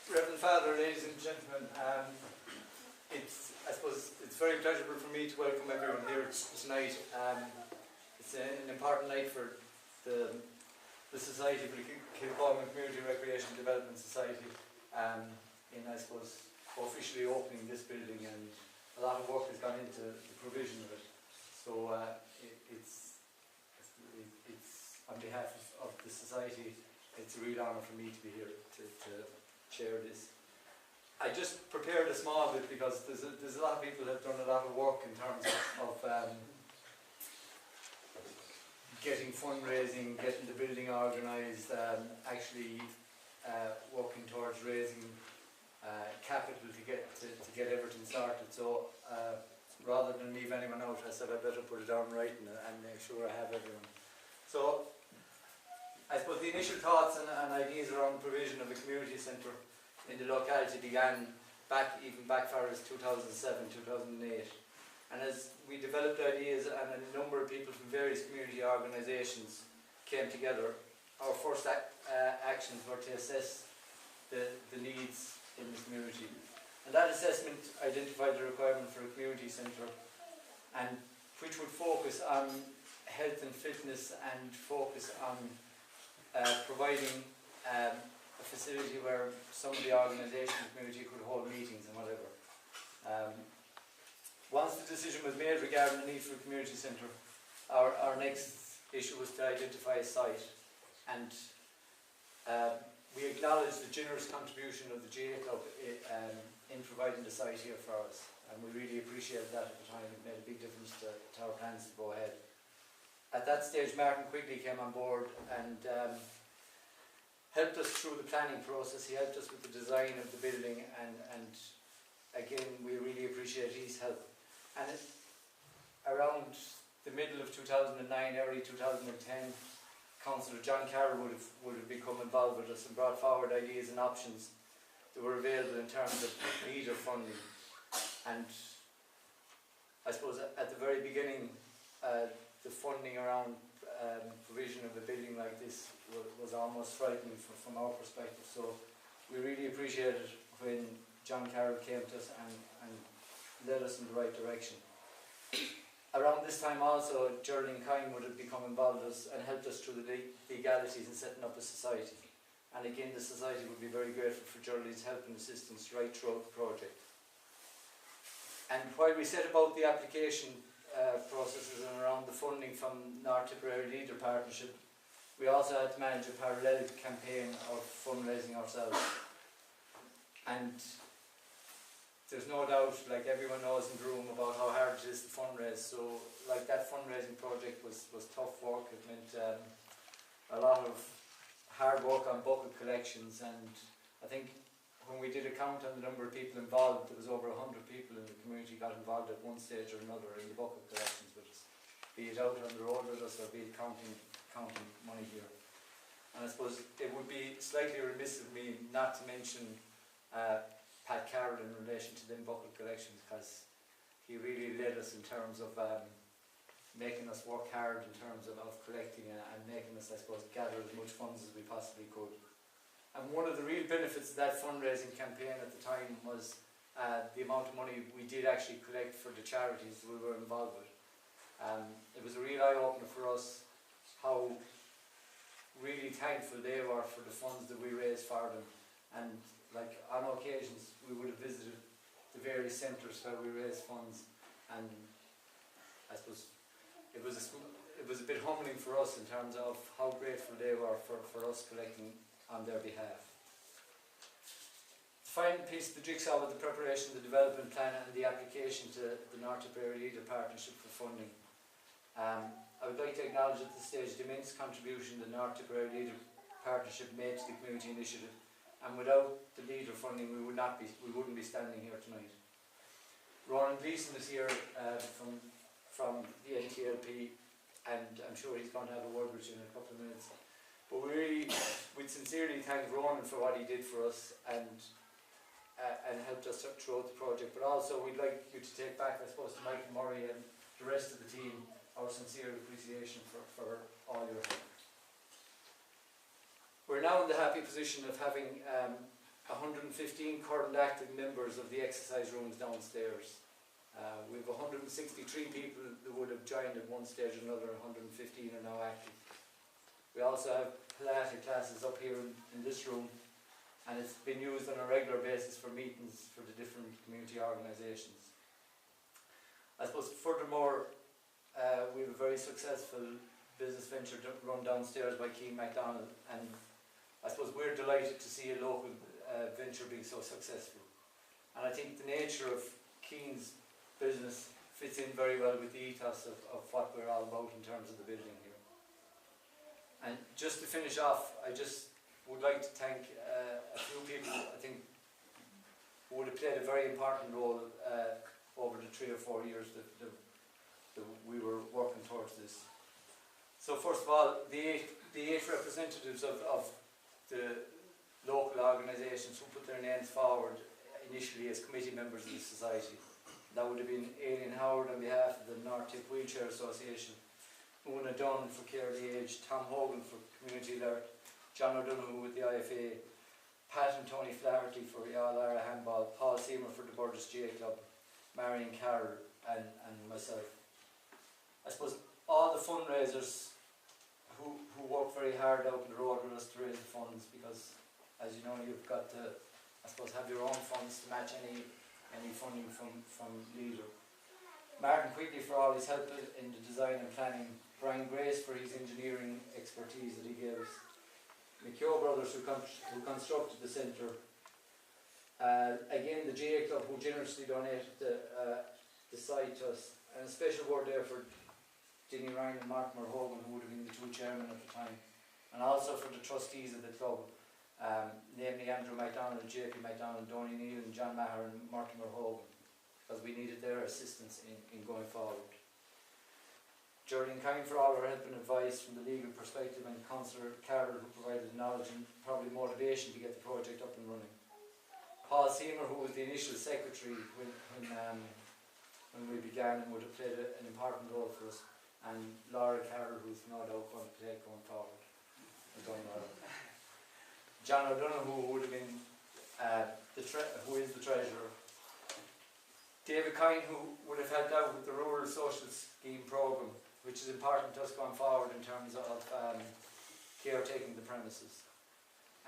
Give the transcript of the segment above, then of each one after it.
Reverend Father, ladies and gentlemen, I suppose it's very pleasurable for me to welcome everyone here tonight. It's an important night for the Society for the Kilcolman Community Recreation Development Society in, I suppose, officially opening this building, and a lot of work has gone into the provision of it. So it's on behalf of the Society, it's a real honour for me to be here to share this. I just prepared a small bit because there's a lot of people that have done a lot of work in terms of getting fundraising, getting the building organised, actually working towards raising capital to get everything started. So rather than leave anyone out, I said I better put it down right and make sure I have everyone. So I suppose the initial thoughts and ideas around the provision of a community centre in the locality began back far as 2007, 2008. And as we developed ideas and a number of people from various community organisations came together, our first actions were to assess the needs in the community. And that assessment identified the requirement for a community centre, and which would focus on health and fitness and focus on providing a facility where some of the organisation in the community could hold meetings and whatever. Once the decision was made regarding the need for a community centre, our next issue was to identify a site, and we acknowledged the generous contribution of the GA Club in providing the site here for us, and we really appreciated that at the time. It made a big difference to our plans to go ahead. At that stage, Martin quickly came on board and helped us through the planning process. He helped us with the design of the building, and again, we really appreciate his help. And around the middle of 2009, early 2010, Councillor John Carroll would have become involved with us and brought forward ideas and options that were available in terms of leader funding. And I suppose at the very beginning, the funding around provision of a building like this was almost frightening from our perspective. So we really appreciated when John Carroll came to us and led us in the right direction. Around this time also, Geraldine Kine would have become involved with us and helped us through the legalities in setting up a society. And again, the society would be very grateful for Geraldine's help and assistance right throughout the project. And while we set about the application processes and around the funding from North Tipperary Leader Partnership, we also had to manage a parallel campaign of fundraising ourselves. And there's no doubt, like everyone knows in the room, about how hard it is to fundraise. So like that fundraising project was tough work. It meant a lot of hard work on bucket collections, and I think when we did a count on the number of people involved, there was over 100 people in the community got involved at one stage or another in the bucket collections with us, be it out on the road with us or be it counting money here. And I suppose it would be slightly remiss of me not to mention Pat Carroll in relation to them bucket collections, because he really led us in terms of making us work hard in terms of collecting and making us, I suppose, gather as much funds as we possibly could. And one of the real benefits of that fundraising campaign at the time was the amount of money we did actually collect for the charities we were involved with. It was a real eye-opener for us how really thankful they were for the funds that we raised for them. And like on occasions we would have visited the various centres where we raised funds, and I suppose it was a bit humbling for us in terms of how grateful they were for us collecting on their behalf. The final piece of the jigsaw was the preparation of the development plan and the application to the North Tipperary Leader Partnership for funding. I would like to acknowledge at this stage the immense contribution the North Tipperary Leader Partnership made to the community initiative, and without the Leader funding we wouldn't be standing here tonight. Ronan Gleeson is here from the NTLP, and I'm sure he's going to have a word with you in a couple of minutes. But we'd sincerely thank Ronan for what he did for us and helped us throughout the project. But also we'd like you to take back, I suppose, to Michael Murray and the rest of the team our sincere appreciation for all your help. We're now in the happy position of having 115 current active members of the exercise rooms downstairs. We have 163 people that would have joined at one stage or another, 115 are now active. We also have Pilates classes up here in this room, and it's been used on a regular basis for meetings for the different community organisations. I suppose furthermore, we have a very successful business venture run downstairs by Keane MacDonald, and I suppose we're delighted to see a local venture being so successful. And I think the nature of Keane's business fits in very well with the ethos of what we're all about in terms of the building here. And just to finish off, I just would like to thank a few people I think who would have played a very important role over the 3 or 4 years that we were working towards this. So first of all, the eight representatives of the local organisations who put their names forward initially as committee members of the society. That would have been Aileen Howard on behalf of the North Tip Wheelchair Association, Una Dunn for Care the Aged, Tom Hogan for Community Alert, John O'Donoghue with the IFA, Pat and Tony Flaherty for All Ira Handball, Paul Seymour for the Burgess J Club, Marion Carroll and myself. I suppose all the fundraisers who work very hard out on the road with us to raise the funds, because as you know, you've got to, I suppose, have your own funds to match any funding from Leader. Martin Quigley for all his help in the design and planning, Brian Grace for his engineering expertise that he gives, McKeough Brothers who constructed the centre, again the GA Club who generously donated the site to us, and a special word there for Dinny Ryan and Martin Hogan, who would have been the two chairmen at the time, and also for the trustees of the club, namely Andrew MacDonald, JP MacDonald, Donny Neal and John Maher and Mortimer Hogan, because we needed their assistance in going forward. Geraldine Kine for all her help and advice from the legal perspective, and Councillor Carroll who provided knowledge and probably motivation to get the project up and running. Paul Seymour, who was the initial secretary when we began and would have played an important role for us, and Laura Carroll, who's no doubt going to play going forward. John O'Donoghue, who would have been who is the treasurer. David Kine, who would have helped out with the Rural Social Scheme programme, which is important to us going forward in terms of caretaking the premises.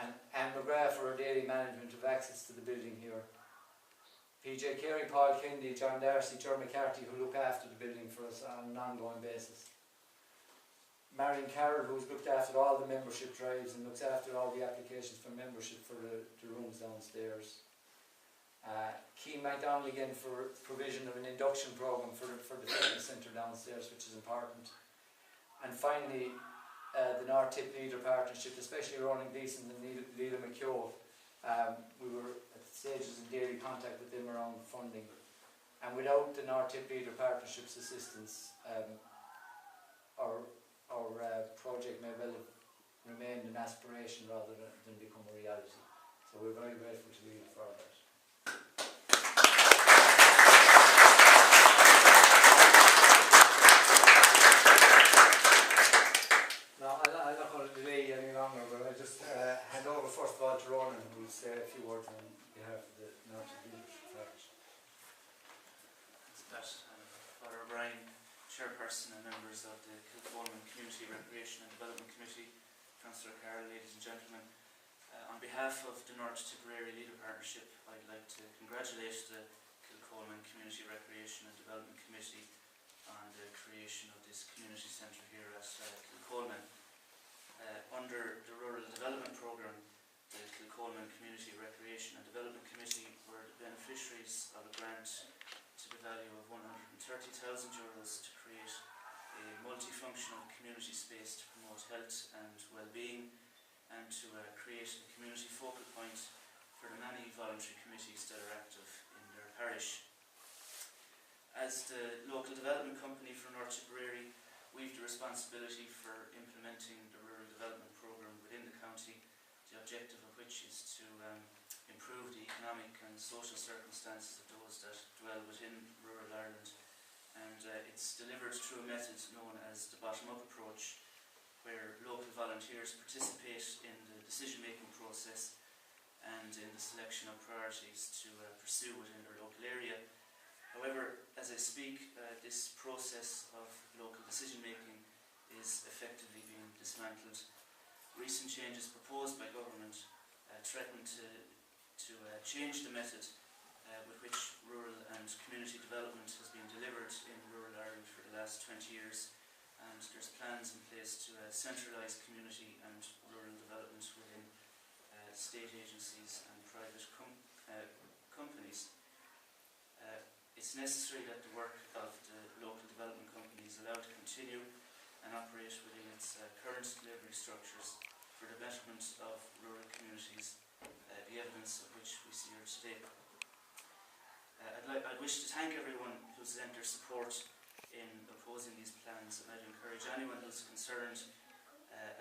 And Anne McGrath for her daily management of access to the building here. PJ Carey, Paul Kennedy, John Darcy, Ger McCarthy, who look after the building for us on an ongoing basis. Marion Carroll, who's looked after all the membership drives and looks after all the applications for membership for the rooms downstairs. Keane MacDonald again for provision of an induction programme for the fitness centre downstairs, which is important. And finally, the North Tip Leader Partnership, especially Ronan Gleeson and Leila McKeough. We were at stages in daily contact with them around funding. And without the North Tip Leader Partnership's assistance, our project may well have remained an aspiration rather than become a reality. So we're very grateful to Leila for that. Now, I'm not going to delay any longer, but I'll just hand over first of all to Ronan, who will say a few words on behalf of the North Leadership Partnership. Father O'Brien, Chairperson and members of the Kilcolman Community Recreation and Development Committee, Councillor Carroll, ladies and gentlemen. On behalf of the North Tipperary Leader Partnership, I'd like to congratulate the Kilcolman Community Recreation and Development Committee on the creation of this community centre here at Kilcolman. Under the Rural Development Programme, the Kilcolman Community Recreation and Development Committee were the beneficiaries of a grant to the value of €130,000 to create a multifunctional community space to promote health and well-being, and to create a community focal point for the many voluntary committees that are active in their parish. As the local development company for North Tipperary, we have the responsibility for implementing the rural development programme within the county, the objective of which is to improve the economic and social circumstances of those that dwell within rural Ireland, and it's delivered through a method known as the bottom-up approach, where local volunteers participate in the decision-making process and and in the selection of priorities to pursue within their local area. However, as I speak, this process of local decision making is effectively being dismantled. Recent changes proposed by government threaten to change the method with which rural and community development has been delivered in rural Ireland for the last 20 years, and there's plans in place to centralise community and rural development within state agencies and private companies. It's necessary that the work of the local development company is allowed to continue and operate within its current delivery structures for the betterment of rural communities, the evidence of which we see here today. I'd wish to thank everyone who's lent their support in opposing these plans, and I'd encourage anyone who's concerned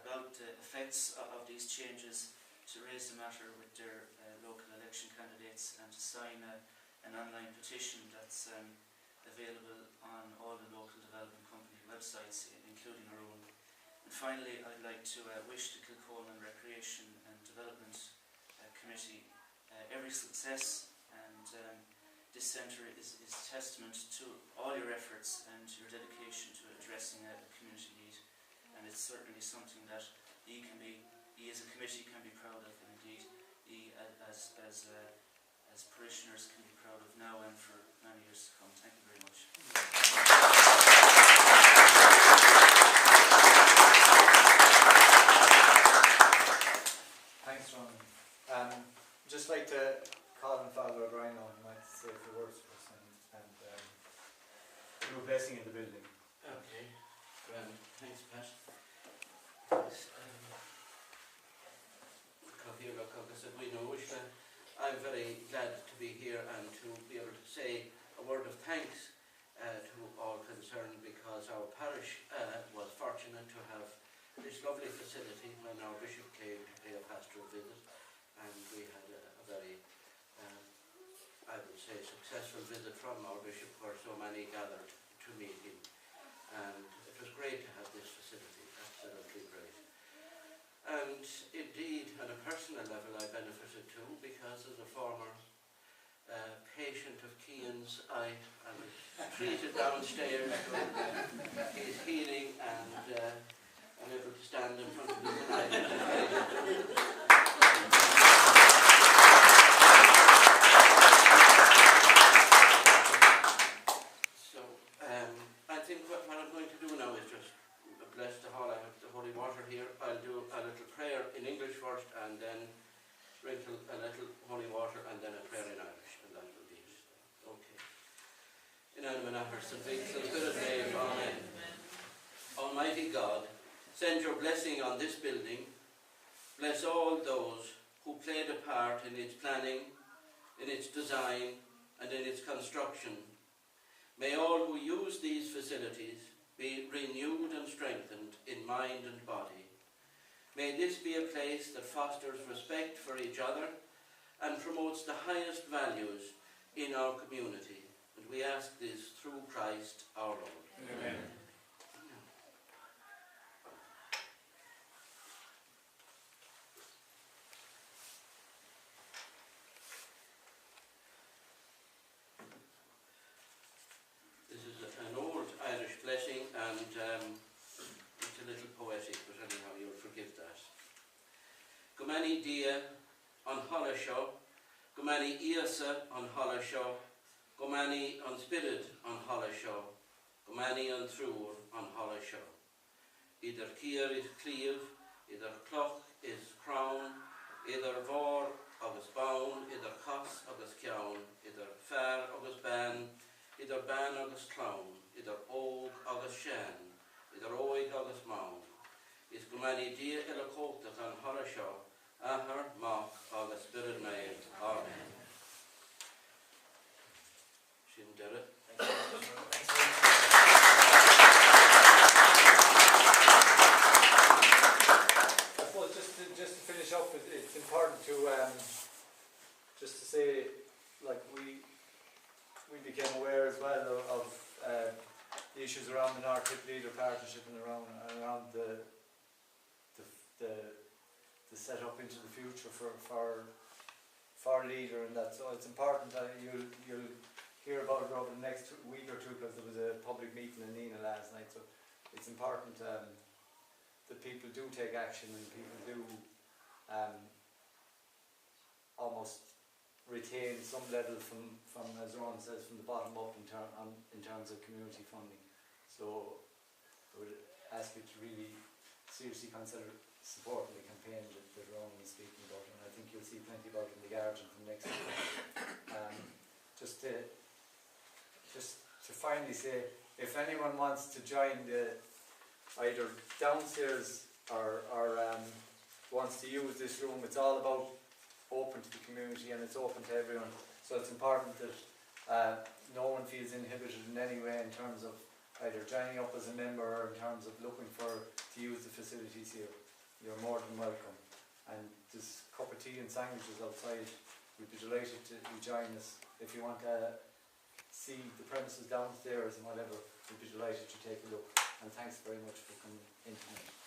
about the effects of these changes to raise the matter with their local election candidates and to sign an online petition that's available on all the local development company websites, including our own. And finally, I'd like to wish the Kilcolman Recreation and Development Committee every success, and this centre is testament to all your efforts and your dedication to addressing a community need, and it's certainly something that ye as a committee can be proud of, and indeed ye as parishioners can be proud of now and for many years to come. Thank you very much. Thanks, Ron. Just like to call on Father O'Brien now, he might say a few words for us and do a blessing in the building. Okay, grand. Thanks, Pat. I'm very glad to be here and to be able to say a word of thanks to all concerned, because our parish was fortunate to have this lovely facility when our bishop came to pay a pastoral visit, and we had a very, I would say, successful visit from our bishop, where so many gathered to meet him, and it was great to have this facility, absolutely great. And indeed, on a personal level, I benefited too, because as a former patient of Keane's, I was treated downstairs for his healing, and I'm able to stand in front of you tonight. So, I think what I'm going to do now is just bless the hall. I have the holy water here. I'll do a little prayer in English first, and then sprinkle a little holy water, and then a prayer in Irish, and that will be it. Okay. In anima St. Spirit name, Amen. Almighty God, send your blessing on this building. Bless all those who played a part in its planning, in its design, and in its construction. May all who use these facilities be renewed and strengthened in mind and body. May this be a place that fosters respect for each other and promotes the highest values in our community. And we ask this through Christ our Lord. Amen. This is an old Irish blessing, and it's a little poetic, but anyhow, you'll forgive that. Go many dia on Hollishaw, go many Iasa on Hollishaw, go many on Spirit on Hollishaw, go many on Trúr on Hollishaw. Either Kier is Cleave, either Cloch is Crown, either Vor agus Bown, either Cos agus Ciaun, either Fair agus Ban, either Ban agus Clown, either Og agus Shan, either Oig agus Maun. Is go many dia ila cóchtach an Hollishaw, Ahar, Mach agus Spirit Maid. Amen. Sin Derek. I suppose just to finish up, it's important to just to say, like we became aware as well of the issues around the North Tip Leader Partnership and around the set up into the future for for leader and that. So it's important that you'll hear about it over the next week or two, because there was a public meeting in Nina last night. So it's important that people do take action, and people do almost retain some level from as Ron says, from the bottom up in terms of community funding. So I would ask you to really seriously consider supporting the campaign that Ron is speaking about, and I think you'll see plenty about it in the Guardian from next week. Just to finally say, if anyone wants to join the either downstairs or wants to use this room, it's all about open to the community and it's open to everyone. So it's important that no one feels inhibited in any way in terms of either joining up as a member or in terms of looking to use the facilities here. You're more than welcome. And there's a cup of tea and sandwiches outside. We'd be delighted to you join us. If you want to see the premises downstairs and whatever, we'd be delighted to take a look. And thanks very much for coming in tonight.